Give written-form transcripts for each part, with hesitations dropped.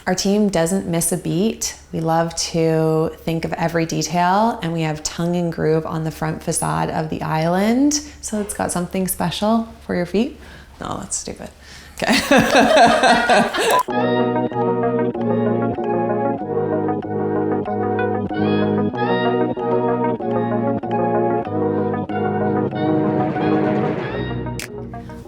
Our team doesn't miss a beat. We love to think of every detail, and we have tongue and groove on the front facade of the island. So it's got something special for your feet. No, that's stupid. Okay.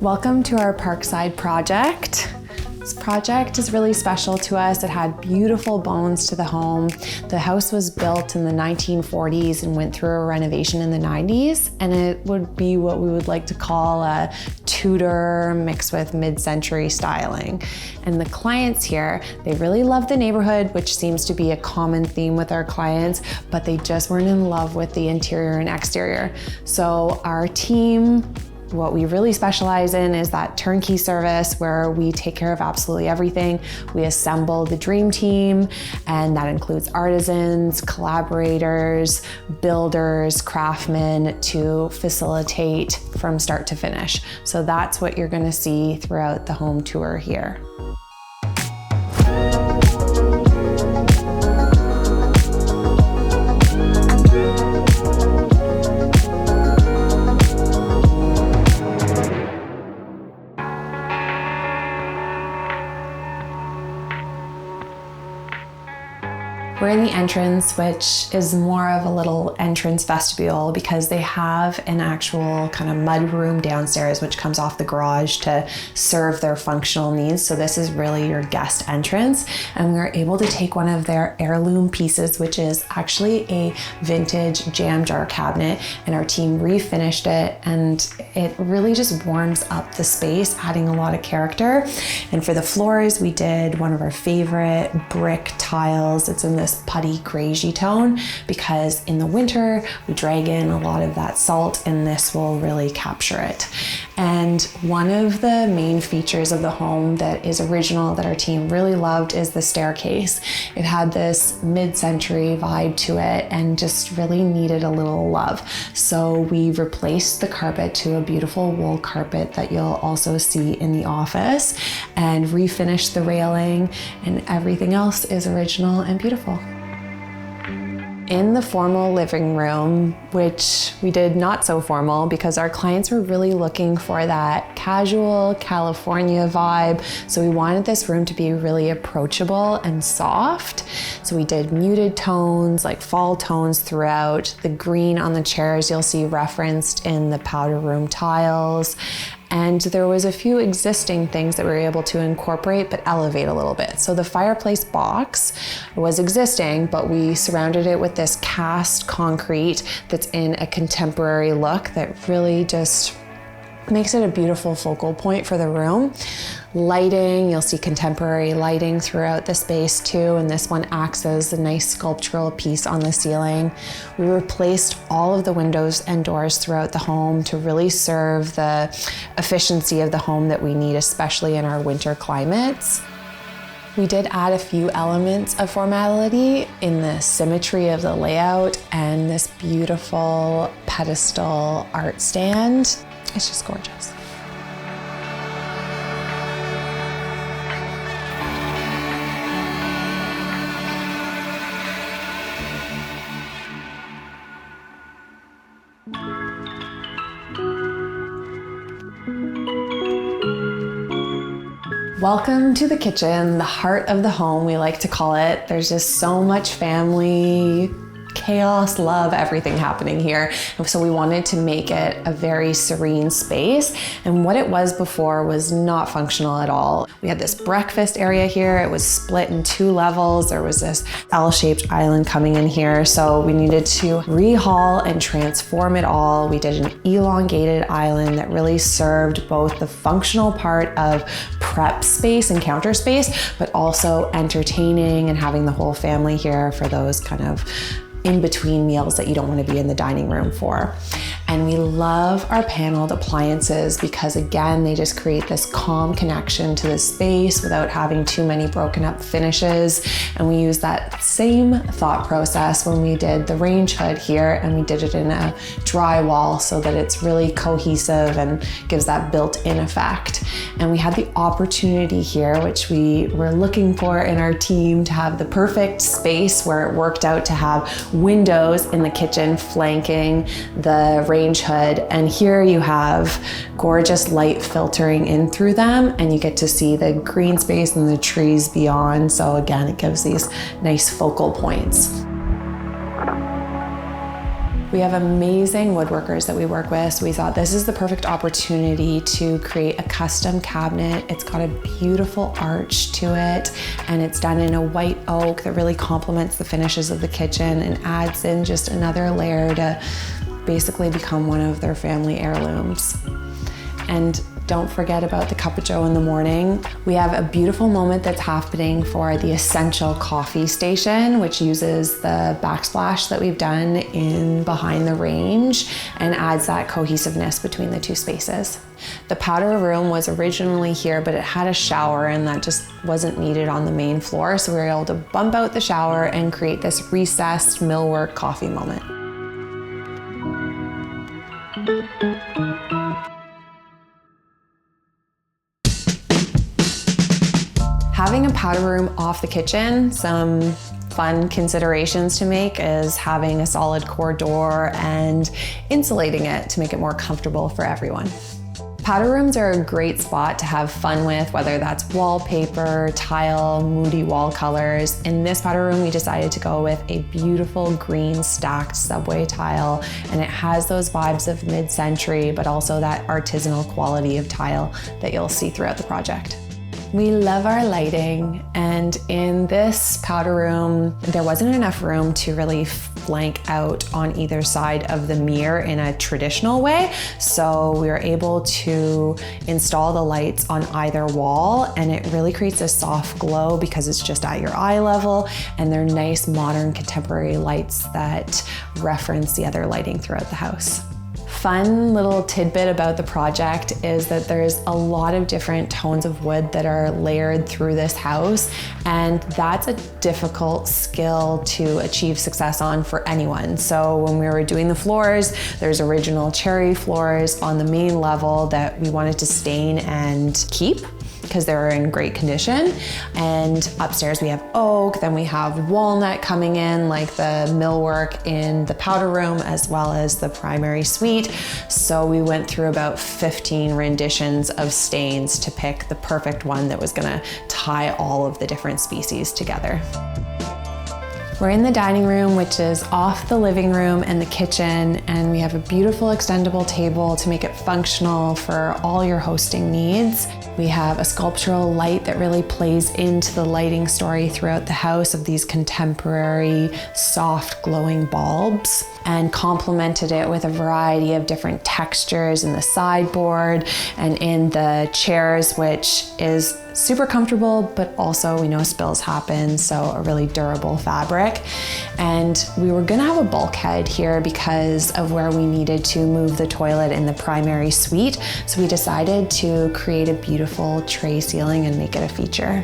Welcome to our Parkside project. This project is really special to us. It had beautiful bones to the home. The house was built in the 1940s and went through a renovation in the 90s, and it would be what we would like to call a Tudor mixed with mid-century styling. And the clients here, they really love the neighborhood, which seems to be a common theme with our clients, but they just weren't in love with the interior and exterior. So our team, what we really specialize in is that turnkey service where we take care of absolutely everything. We assemble the dream team, and that includes artisans, collaborators, builders, craftsmen to facilitate from start to finish. So that's what you're gonna see throughout the home tour here. We're in the entrance, which is more of a little entrance vestibule because they have an actual kind of mud room downstairs, which comes off the garage to serve their functional needs. So this is really your guest entrance. And we were able to take one of their heirloom pieces, which is actually a vintage jam jar cabinet, and our team refinished it. And it really just warms up the space, adding a lot of character. And for the floors, we did one of our favorite brick tiles. It's in this putty greigey tone because in the winter we drag in a lot of that salt, and this will really capture it. And one of the main features of the home that is original that our team really loved is the staircase. It had this mid-century vibe to it and just really needed a little love. So we replaced the carpet to a beautiful wool carpet that you'll also see in the office, and refinished the railing, and everything else is original and beautiful. In the formal living room, which we did not so formal because our clients were really looking for that casual California vibe. So we wanted this room to be really approachable and soft. So we did muted tones, like fall tones throughout. The green on the chairs you'll see referenced in the powder room tiles. And there was a few existing things that we were able to incorporate but elevate a little bit. So the fireplace box was existing, but we surrounded it with this cast concrete that's in a contemporary look that really just makes it a beautiful focal point for the room. Lighting, you'll see contemporary lighting throughout the space too, and this one acts as a nice sculptural piece on the ceiling. We replaced all of the windows and doors throughout the home to really serve the efficiency of the home that we need, especially in our winter climates. We did add a few elements of formality in the symmetry of the layout and this beautiful pedestal art stand. It's just gorgeous. Welcome to the kitchen, the heart of the home, we like to call it. There's just so much family, chaos, love, everything happening here. And so we wanted to make it a very serene space. And what it was before was not functional at all. We had this breakfast area here. It was split in 2 levels. There was this L-shaped island coming in here. So we needed to rehaul and transform it all. We did an elongated island that really served both the functional part of prep space and counter space, but also entertaining and having the whole family here for those kind of in-between meals that you don't want to be in the dining room for. And we love our paneled appliances because again, they just create this calm connection to the space without having too many broken up finishes. And we use that same thought process when we did the range hood here, and we did it in a drywall so that it's really cohesive and gives that built-in effect. And we had the opportunity here, which we were looking for in our team, to have the perfect space where it worked out to have windows in the kitchen flanking the range hood. And here you have gorgeous light filtering in through them, and you get to see the green space and the trees beyond. So again, it gives these nice focal points. We have amazing woodworkers that we work with, so we thought this is the perfect opportunity to create a custom cabinet. It's got a beautiful arch to it, and it's done in a white oak that really complements the finishes of the kitchen and adds in just another layer to basically become one of their family heirlooms. And don't forget about the cup of joe in the morning. We have a beautiful moment that's happening for the Essential Coffee Station, which uses the backsplash that we've done in behind the range and adds that cohesiveness between the two spaces. The powder room was originally here, but it had a shower and that just wasn't needed on the main floor. So we were able to bump out the shower and create this recessed millwork coffee moment. Having a powder room off the kitchen, some fun considerations to make is having a solid core door and insulating it to make it more comfortable for everyone. Powder rooms are a great spot to have fun with, whether that's wallpaper, tile, moody wall colors. In this powder room, we decided to go with a beautiful green stacked subway tile, and it has those vibes of mid-century, but also that artisanal quality of tile that you'll see throughout the project. We love our lighting, and in this powder room, there wasn't enough room to really flank out on either side of the mirror in a traditional way. So we were able to install the lights on either wall, and it really creates a soft glow because it's just at your eye level, and they're nice, modern, contemporary lights that reference the other lighting throughout the house. Fun little tidbit about the project is that there's a lot of different tones of wood that are layered through this house, and that's a difficult skill to achieve success on for anyone. So when we were doing the floors, there's original cherry floors on the main level that we wanted to stain and keep because they were in great condition. And upstairs we have oak, then we have walnut coming in, like the millwork in the powder room, as well as the primary suite. So we went through about 15 renditions of stains to pick the perfect one that was gonna tie all of the different species together. We're in the dining room, which is off the living room and the kitchen, and we have a beautiful extendable table to make it functional for all your hosting needs. We have a sculptural light that really plays into the lighting story throughout the house of these contemporary, soft, glowing bulbs, and complemented it with a variety of different textures in the sideboard and in the chairs, which is super comfortable, but also we know spills happen, so a really durable fabric. And we were gonna have a bulkhead here because of where we needed to move the toilet in the primary suite. So we decided to create a beautiful tray ceiling and make it a feature.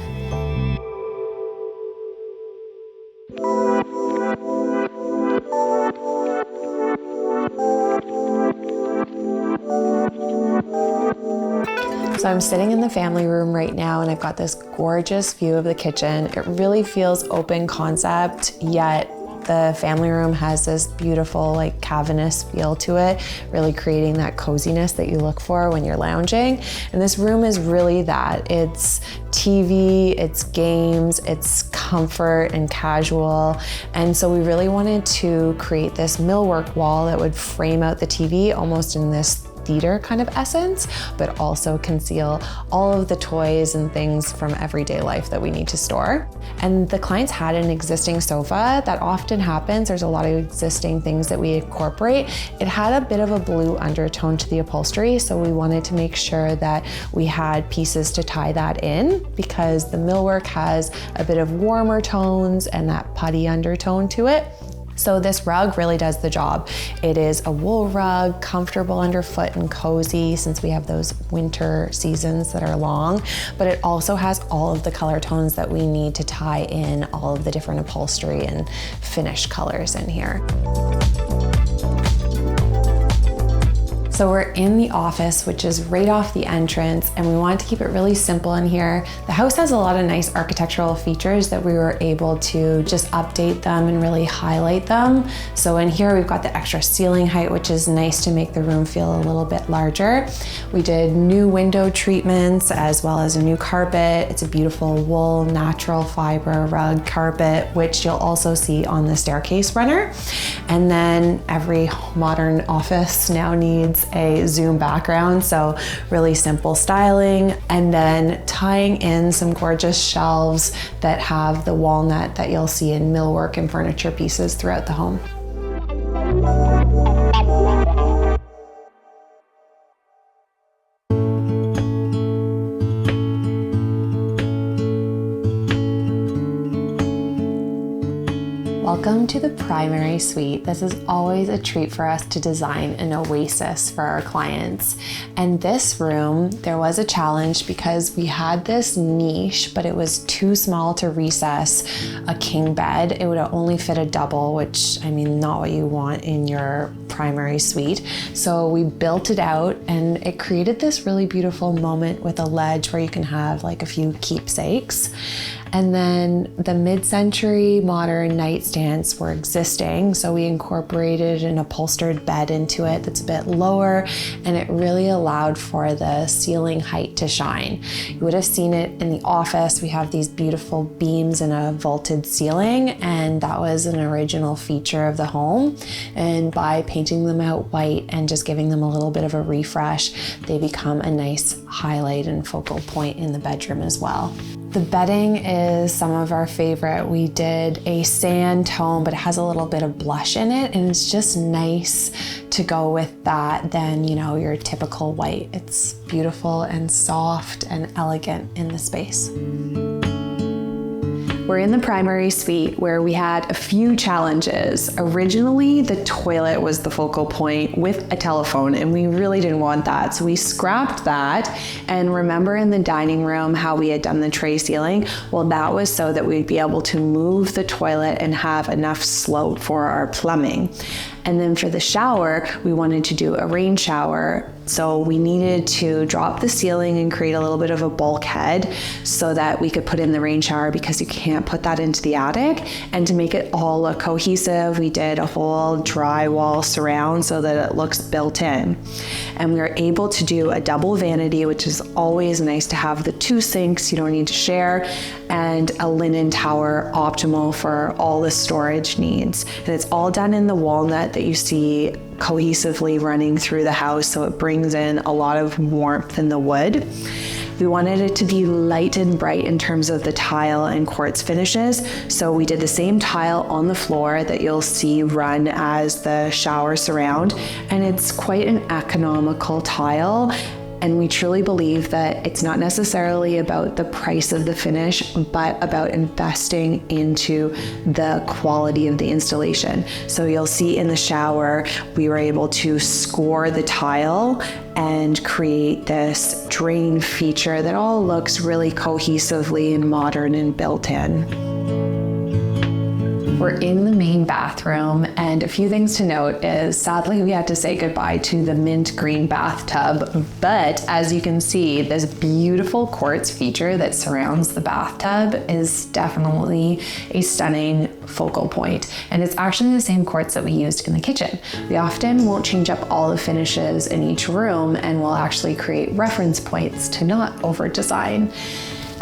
So I'm sitting in the family room right now, and I've got this gorgeous view of the kitchen. It really feels open concept, yet the family room has this beautiful, like, cavernous feel to it, really creating that coziness that you look for when you're lounging. And this room is really that. It's TV, it's games, it's comfort and casual. And so we really wanted to create this millwork wall that would frame out the TV almost in this theater kind of essence, but also conceal all of the toys and things from everyday life that we need to store. And the clients had an existing sofa. That often happens. There's a lot of existing things that we incorporate. It had a bit of a blue undertone to the upholstery, so we wanted to make sure that we had pieces to tie that in, because the millwork has a bit of warmer tones and that putty undertone to it. So this rug really does the job. It is a wool rug, comfortable underfoot and cozy since we have those winter seasons that are long, but it also has all of the color tones that we need to tie in all of the different upholstery and finish colors in here. So we're in the office, which is right off the entrance, and we wanted to keep it really simple in here. The house has a lot of nice architectural features that we were able to just update them and really highlight them. So in here, we've got the extra ceiling height, which is nice to make the room feel a little bit larger. We did new window treatments as well as a new carpet. It's a beautiful wool, natural fiber rug carpet, which you'll also see on the staircase runner. And then every modern office now needs a zoom background, so really simple styling, and then tying in some gorgeous shelves that have the walnut that you'll see in millwork and furniture pieces throughout the home. Welcome to the primary suite. This is always a treat for us to design an oasis for our clients. And this room, there was a challenge because we had this niche, but it was too small to recess a king bed. It would only fit a double, which, I mean, not what you want in your primary suite. So we built it out and it created this really beautiful moment with a ledge where you can have like a few keepsakes. And then the mid-century modern nightstands were existing, so we incorporated an upholstered bed into it that's a bit lower, and it really allowed for the ceiling height to shine. You would have seen it in the office. We have these beautiful beams and a vaulted ceiling, and that was an original feature of the home. And by painting them out white and just giving them a little bit of a refresh, they become a nice highlight and focal point in the bedroom as well. The bedding is some of our favorite. We did a sand tone, but it has a little bit of blush in it, and it's just nice to go with that than, you know, your typical white. It's beautiful and soft and elegant in the space. We're in the primary suite where we had a few challenges. Originally, the toilet was the focal point with a telephone, and we really didn't want that. So we scrapped that. And remember in the dining room how we had done the tray ceiling? Well, that was so that we'd be able to move the toilet and have enough slope for our plumbing. And then for the shower, we wanted to do a rain shower. So we needed to drop the ceiling and create a little bit of a bulkhead so that we could put in the rain shower because you can't put that into the attic. And to make it all look cohesive, we did a whole drywall surround so that it looks built in. And we were able to do a double vanity, which is always nice to have the two sinks you don't need to share, and a linen tower, optimal for all the storage needs. And it's all done in the walnut that you see cohesively running through the house, so it brings in a lot of warmth in the wood. We wanted it to be light and bright in terms of the tile and quartz finishes, so we did the same tile on the floor that you'll see run as the shower surround, and it's quite an economical tile. And we truly believe that it's not necessarily about the price of the finish, but about investing into the quality of the installation. So you'll see in the shower, we were able to score the tile and create this drain feature that all looks really cohesively and modern and built in. We're in the main bathroom, and a few things to note is sadly we had to say goodbye to the mint green bathtub, but as you can see, this beautiful quartz feature that surrounds the bathtub is definitely a stunning focal point, and it's actually the same quartz that we used in the kitchen. We often won't change up all the finishes in each room, and we'll actually create reference points to not over design.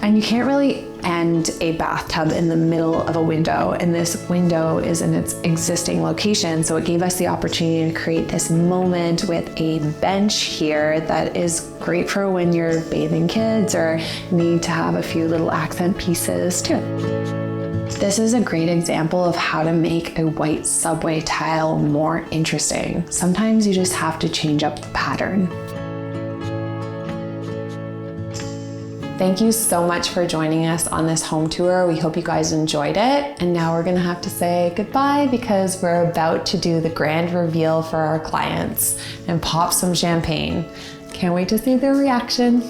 And you can't really end a bathtub in the middle of a window, and this window is in its existing location, so it gave us the opportunity to create this moment with a bench here that is great for when you're bathing kids or need to have a few little accent pieces too. This is a great example of how to make a white subway tile more interesting. Sometimes you just have to change up the pattern. Thank you so much for joining us on this home tour. We hope you guys enjoyed it. And now we're gonna have to say goodbye because we're about to do the grand reveal for our clients and pop some champagne. Can't wait to see their reaction.